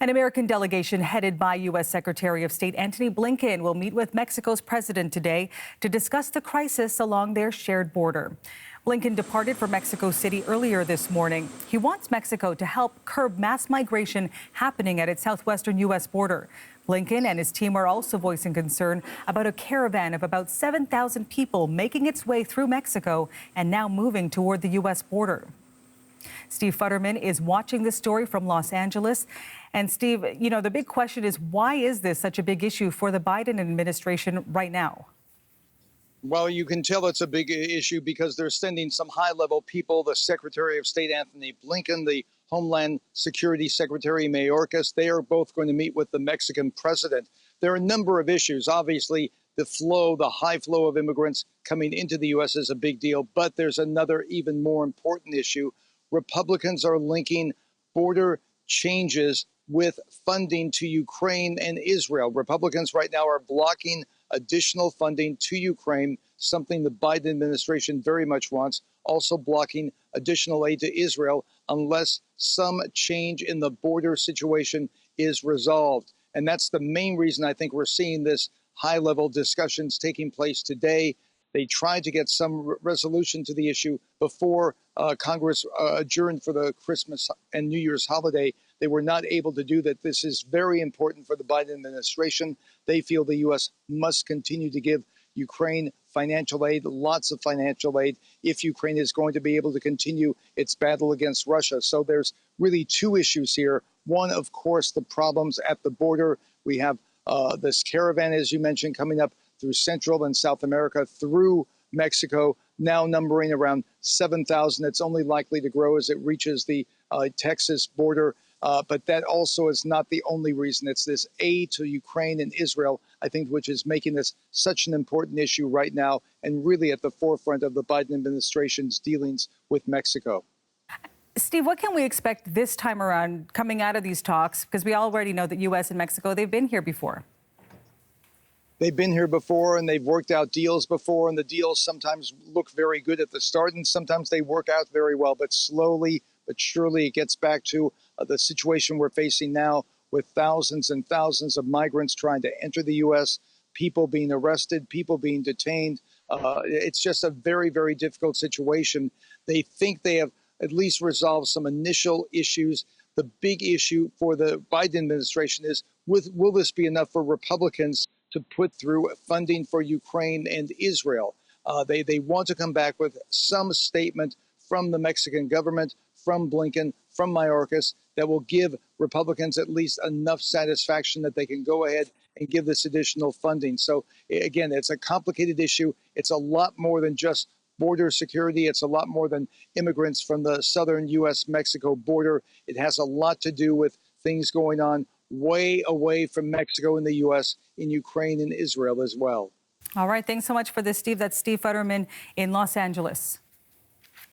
An American delegation headed by U.S. Secretary of State Antony Blinken will meet with Mexico's president today to discuss the crisis along their shared border. Blinken departed for Mexico City earlier this morning. He wants Mexico to help curb mass migration happening at its southwestern U.S. border. Blinken and his team are also voicing concern about a caravan of about 7,000 people making its way through Mexico and now moving toward the U.S. border. Steve Futterman is watching this story from Los Angeles. And Steve, the big question is, why is this such a big issue for the Biden administration right now? Well, you can tell it's a big issue because they're sending some high-level people, the Secretary of State Antony Blinken, the Homeland Security Secretary Mayorkas. They are both going to meet with the Mexican president. There are a number of issues. Obviously, the high flow of immigrants coming into the U.S. is a big deal. But there's another even more important issue. Republicans are linking border changes with funding to Ukraine and Israel. Republicans right now are blocking additional funding to Ukraine, something the Biden administration very much wants, also blocking additional aid to Israel unless some change in the border situation is resolved. And that's the main reason I think we're seeing this high-level discussions taking place today. They tried to get some resolution to the issue before Congress adjourned for the Christmas and New Year's holiday. They were not able to do that. This is very important for the Biden administration. They feel the U.S. must continue to give Ukraine financial aid, lots of financial aid, if Ukraine is going to be able to continue its battle against Russia. So there's really two issues here. One, of course, the problems at the border. We have this caravan, as you mentioned, coming up through Central and South America, through Mexico, now numbering around 7,000. It's only likely to grow as it reaches the Texas border. But that also is not the only reason. It's this aid to Ukraine and Israel, I think, which is making this such an important issue right now and really at the forefront of the Biden administration's dealings with Mexico. Steve, what can we expect this time around coming out of these talks? Because we already know that U.S. and Mexico, they've been here before. They've been here before and they've worked out deals before, and the deals sometimes look very good at the start and sometimes they work out very well. But slowly but surely it gets back to the situation we're facing now with thousands and thousands of migrants trying to enter the U.S., people being arrested, people being detained. It's just a very, very difficult situation. They think they have at least resolved some initial issues. The big issue for the Biden administration is, will this be enough for Republicans to put through funding for Ukraine and Israel? They want to come back with some statement from the Mexican government, from Blinken, from Mayorkas, that will give Republicans at least enough satisfaction that they can go ahead and give this additional funding. So, again, it's a complicated issue. It's a lot more than just border security. It's a lot more than immigrants from the southern U.S.-Mexico border. It has a lot to do with things going on way away from Mexico and the U.S., in Ukraine and Israel as well. All right. Thanks so much for this, Steve. That's Steve Futterman in Los Angeles.